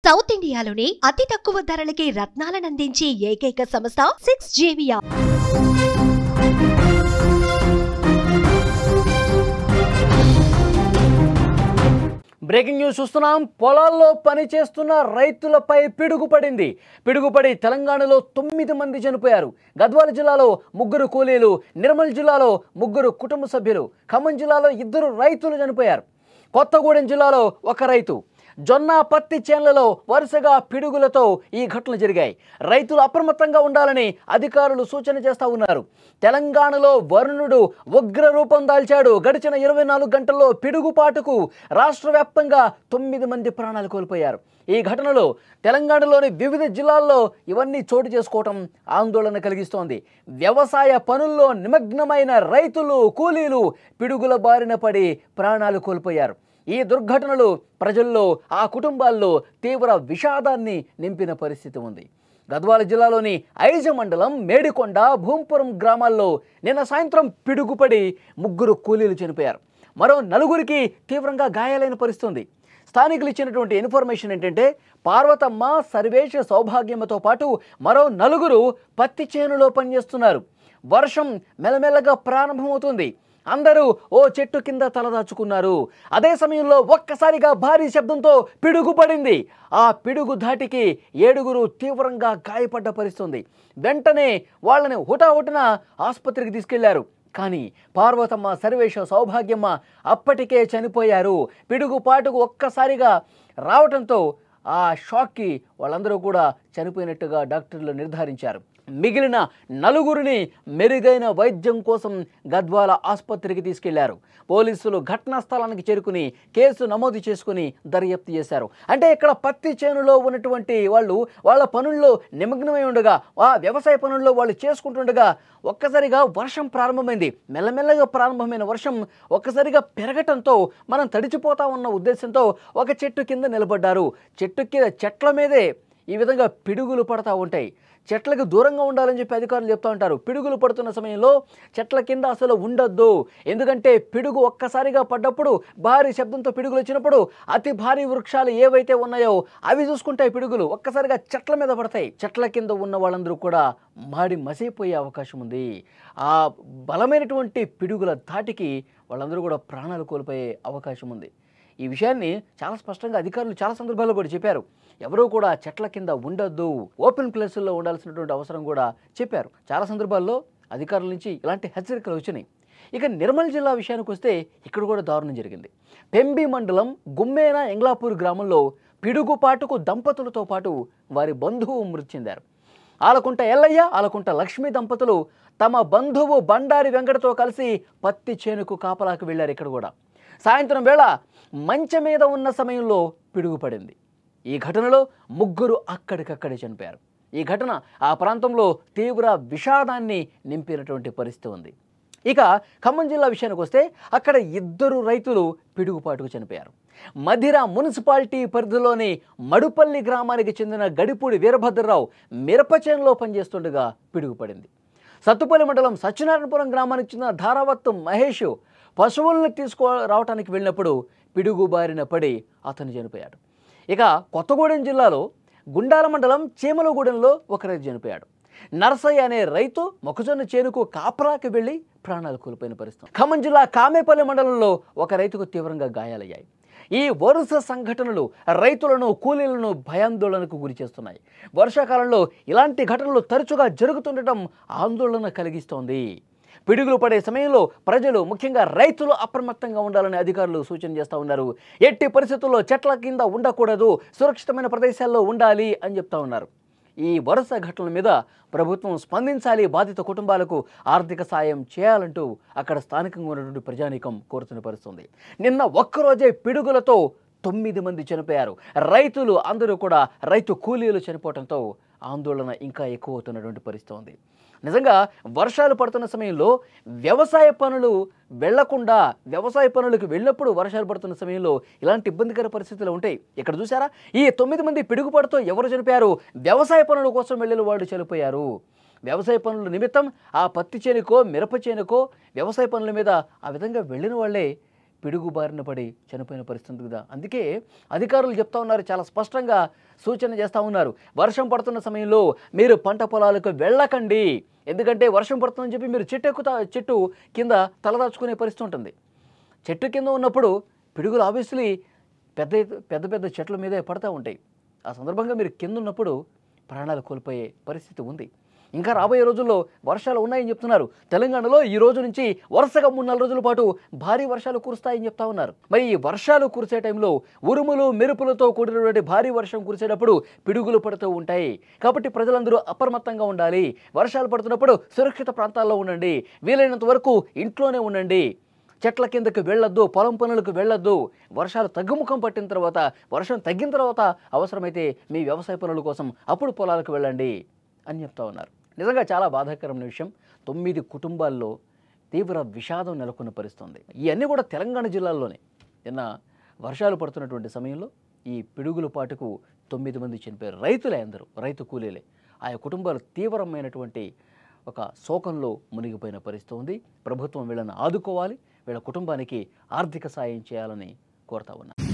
South ఇండియాలోనే అతి తక్కువ ధరలకి రత్నాలనందించే ఏకైక సంస్థ 6JVR. బ్రేకింగ్ న్యూస్ చూస్తున్నాం. పొలాల్లో పని చేస్తున్న రైతులపై పిడుగుపడి తెలంగాణలో 9 మంది చనిపోయారు. గద్వాల జిల్లాలో 3 కూలీలు, నిర్మల్ జిల్లాలో 3 కుటుంబ సభ్యులు, ఖమ్మం జిల్లాలో 2 రైతులు చనిపోయారు. కొత్తగూడెం జిల్లాలో 1 రైతు. జొన్న పత్తి చేన్లలో వరుసగా పిడుగులతో ఈ ఘటనలు జరిగాయి. రైతులు అప్రమత్తంగా ఉండాలని అధికారులు సూచన చేస్తూ ఉన్నారు. తెలంగాణలో వరుణుడు ఉగ్ర రూపం దాల్చాడు. గడిచిన 24 గంటల్లో పిడుగుపాటుకు రాష్ట్ర వ్యాప్తంగా 9 మంది ప్రాణాలు కోల్పోయారు. ఈ ఘటనలో తెలంగాణలోని వివిధ జిల్లాల్లో ఇవన్నీ చోటు చేసుకోవటం ఆందోళన కలిగిస్తోంది. వ్యవసాయ పనుల్లో నిమగ్నమైన రైతులు, కూలీలు పిడుగుల బారిన పడి ప్రాణాలు కోల్పోయారు. ఈ దుర్ఘటనలు ప్రజల్లో, ఆ కుటుంబాల్లో తీవ్ర విషాదాన్ని నింపిన పరిస్థితి ఉంది. గద్వాల జిల్లాలోని ఐజ మండలం మేడికొండ, భూంపురం గ్రామాల్లో నిన్న సాయంత్రం పిడుగుపడి 3 కూలీలు చనిపోయారు. మరో 4కి తీవ్రంగా గాయాలైన పరిస్థితి ఉంది. స్థానికులు ఇచ్చినటువంటి ఇన్ఫర్మేషన్ ఏంటంటే, పార్వతమ్మ, సర్వేష్, సౌభాగ్యమ్మతో పాటు మరో 4 పత్తి చేనులో పనిచేస్తున్నారు. వర్షం మెల్లమెల్లగా ప్రారంభమవుతుంది. అందరూ ఓ చెట్టు కింద తలదాచుకున్నారు. అదే సమయంలో ఒక్కసారిగా భారీ శబ్దంతో పిడుగు పడింది. ఆ పిడుగు ధాటికి 7 తీవ్రంగా గాయపడ్డ పరిస్థితి. వెంటనే వాళ్ళని హుటాహుటిన ఆసుపత్రికి తీసుకెళ్లారు. కానీ పార్వతమ్మ, సర్వేష, సౌభాగ్యమ్మ అప్పటికే చనిపోయారు. పిడుగుపాటుకు ఒక్కసారిగా రావటంతో ఆ షాక్కి వాళ్ళందరూ కూడా చనిపోయినట్టుగా డాక్టర్లు నిర్ధారించారు. మిగిలిన 4 మెరుగైన వైద్యం కోసం గద్వాల ఆసుపత్రికి తీసుకెళ్లారు. పోలీసులు ఘటనా స్థలానికి చేరుకుని కేసు నమోదు చేసుకుని దర్యాప్తు చేశారు. అంటే ఇక్కడ పత్తి చేనులో ఉన్నటువంటి వాళ్ళు వాళ్ళ పనుల్లో నిమగ్నమై ఉండగా, ఆ వ్యవసాయ పనుల్లో వాళ్ళు చేసుకుంటుండగా ఒక్కసారిగా వర్షం ప్రారంభమైంది. మెల్లమెల్లగా ప్రారంభమైన వర్షం ఒక్కసారిగా పెరగటంతో మనం తడిచిపోతా ఉన్న ఉద్దేశంతో ఒక చెట్టు కింద నిలబడ్డారు. చెట్ల మీదే ఈ విధంగా పిడుగులు పడతా ఉంటాయి. చెట్లకు దూరంగా ఉండాలని చెప్పి అధికారులు చెప్తూ ఉంటారు. పిడుగులు పడుతున్న సమయంలో చెట్ల కింద అసలు ఉండొద్దు. ఎందుకంటే పిడుగు ఒక్కసారిగా పడ్డప్పుడు, భారీ శబ్దంతో పిడుగులు వచ్చినప్పుడు అతి భారీ వృక్షాలు ఏవైతే ఉన్నాయో అవి చూసుకుంటాయి. పిడుగులు ఒక్కసారిగా చెట్ల మీద పడతాయి. చెట్ల కింద ఉన్న వాళ్ళందరూ కూడా మాడి మసైపోయే అవకాశం ఉంది. ఆ బలమైనటువంటి పిడుగుల ధాటికి వాళ్ళందరూ కూడా ప్రాణాలు కోల్పోయే అవకాశం ఉంది. ఈ విషయాన్ని చాలా స్పష్టంగా అధికారులు చాలా సందర్భాల్లో కూడా చెప్పారు. ఎవరూ కూడా చెట్ల కింద ఉండొద్దు, ఓపెన్ ప్లేసుల్లో ఉండాల్సినటువంటి అవసరం కూడా చెప్పారు. చాలా సందర్భాల్లో అధికారుల నుంచి ఇలాంటి హెచ్చరికలు వచ్చినాయి. ఇక నిర్మల్ జిల్లా విషయానికి వస్తే ఇక్కడ కూడా దారుణం జరిగింది. పెంబి మండలం గుమ్మేన ఎంగ్లాపూర్ గ్రామంలో పిడుగుపాటుకు దంపతులతో పాటు వారి బంధువు మృతి చెందారు. ఆలకుంట ఎల్లయ్య, ఆలకుంట లక్ష్మి దంపతులు తమ బంధువు బండారి వెంకటతో కలిసి పత్తి చేనుకు కాపలాకు వెళ్లారు. ఇక్కడ కూడా సాయంత్రం వేళ మంచం మీద ఉన్న సమయంలో పిడుగు పడింది. ఈ ఘటనలో 3 అక్కడికక్కడే చనిపోయారు. ఈ ఘటన ఆ ప్రాంతంలో తీవ్ర విషాదాన్ని నింపినటువంటి పరిస్థితి ఉంది. ఇక ఖమ్మం జిల్లా విషయానికి వస్తే అక్కడ 2 రైతులు పిడుగుపాటుకు చనిపోయారు. మధిర మున్సిపాలిటీ పరిధిలోని మడుపల్లి గ్రామానికి చెందిన గడిపూడి వీరభద్రరావు మిరపచేనులో పనిచేస్తుండగా పిడుగుపడింది. సత్తుపల్లి మండలం సత్యనారాయణపురం గ్రామానికి చెందిన ధారావత్తు మహేష్ పశువులను రావడానికి వెళ్ళినప్పుడు పిడుగు బారిన పడి అతను చనిపోయాడు. ఇక కొత్తగూడెం జిల్లాలో గుండాల మండలం చీమలగూడెంలో 1 రైతు చనిపోయాడు. నర్సయ్య అనే రైతు మొక్కజొన్న చేనుకు కాపరాకి వెళ్లి ప్రాణాలు కోల్పోయిన పరిస్థితి. ఖమ్మం జిల్లా కామేపల్లి మండలంలో 1 రైతుకు తీవ్రంగా గాయాలయ్యాయి. ఈ వరుస సంఘటనలు రైతులను, కూలీలను భయాందోళనకు గురి చేస్తున్నాయి. వర్షాకాలంలో ఇలాంటి ఘటనలు తరచుగా జరుగుతుండటం ఆందోళన కలిగిస్తోంది. పిడుగులు పడే సమయంలో ప్రజలు, ముఖ్యంగా రైతులు అప్రమత్తంగా ఉండాలని అధికారులు సూచన చేస్తూ ఉన్నారు. ఎట్టి పరిస్థితుల్లో చెట్ల కింద ఉండకూడదు, సురక్షితమైన ప్రదేశాల్లో ఉండాలి అని చెప్తా ఉన్నారు. ఈ వరుస ఘటనల మీద ప్రభుత్వం స్పందించాలి, బాధిత కుటుంబాలకు ఆర్థిక సాయం చేయాలంటూ అక్కడ స్థానికంగా ఉన్నటువంటి ప్రజానీకం కోరుతున్న పరిస్థితుంది. నిన్న ఒక్కరోజే పిడుగులతో 9 మంది చనిపోయారు. రైతులు అందరూ కూడా, రైతు కూలీలు చనిపోవడంతో ఆందోళన ఇంకా ఎక్కువ అవుతున్నటువంటి పరిస్థితి ఉంది. నిజంగా వర్షాలు పడుతున్న సమయంలో వ్యవసాయ పనులు వెళ్లకుండా, వ్యవసాయ పనులకు వెళ్ళినప్పుడు వర్షాలు పడుతున్న సమయంలో ఇలాంటి ఇబ్బందికర పరిస్థితులు ఉంటాయి. ఇక్కడ చూసారా, ఈ 9 మంది పిడుగుపడుతూ ఎవరు చనిపోయారు? వ్యవసాయ పనుల కోసం వెళ్ళిన వాళ్ళు చనిపోయారు. వ్యవసాయ పనుల నిమిత్తం ఆ పత్తి చేనుకో, మిరప చేనుకో, వ్యవసాయ పనుల మీద ఆ విధంగా వెళ్ళిన వాళ్ళే పిడుగు బారిన పడి చనిపోయిన పరిస్థితి కదా. అందుకే అధికారులు చెప్తా ఉన్నారు, చాలా స్పష్టంగా సూచన చేస్తూ ఉన్నారు, వర్షం పడుతున్న సమయంలో మీరు పంట పొలాలకు వెళ్ళకండి. ఎందుకంటే వర్షం పడుతుందని చెప్పి మీరు చెట్టు కింద తలదాచుకునే పరిస్థితి ఉంటుంది. చెట్టు కింద ఉన్నప్పుడు పిడుగులు ఆబ్వియస్లీ పెద్ద పెద్ద చెట్ల మీదే పడతా ఉంటాయి. ఆ సందర్భంగా మీరు కింద ఉన్నప్పుడు ప్రాణాలు కోల్పోయే పరిస్థితి ఉంది. ఇంకా రాబోయే రోజుల్లో వర్షాలు ఉన్నాయని చెప్తున్నారు. తెలంగాణలో ఈ రోజు నుంచి వరుసగా 3-4 రోజుల పాటు భారీ వర్షాలు కురుస్తాయని చెప్తా ఉన్నారు. మరి ఈ వర్షాలు కురిసే టైంలో ఉరుములు మెరుపులతో కూడినటువంటి భారీ వర్షం కురిసేటప్పుడు పిడుగులు పడుతూ ఉంటాయి. కాబట్టి ప్రజలందరూ అప్రమత్తంగా ఉండాలి. వర్షాలు పడుతున్నప్పుడు సురక్షిత ప్రాంతాల్లో ఉండండి. వీలైనంత వరకు ఇంట్లోనే ఉండండి. చెట్ల కిందకి వెళ్ళొద్దు, పొలం పనులకు వెళ్ళొద్దు. వర్షాలు తగ్గుముఖం పట్టిన తర్వాత, వర్షం తగ్గిన తర్వాత అవసరమైతే మీ వ్యవసాయ పనుల కోసం అప్పుడు పొలాలకు వెళ్ళండి అని చెప్తా ఉన్నారు. నిజంగా చాలా బాధాకరమైన విషయం. 9 కుటుంబాల్లో తీవ్ర విషాదం నెలకొన్న పరిస్థితుంది. ఇవన్నీ కూడా తెలంగాణ జిల్లాల్లోనే. నిన్న వర్షాలు పడుతున్నటువంటి సమయంలో ఈ పిడుగుల పాటుకు 9 మంది చనిపోయారు. రైతులే, అందరూ రైతు కూలీలే. ఆయా కుటుంబాలు తీవ్రమైనటువంటి ఒక శోకంలో మునిగిపోయిన పరిస్థితి ఉంది. ప్రభుత్వం వీళ్ళని ఆదుకోవాలి, వీళ్ళ కుటుంబానికి ఆర్థిక సాయం చేయాలని కోరుతా ఉన్నారు.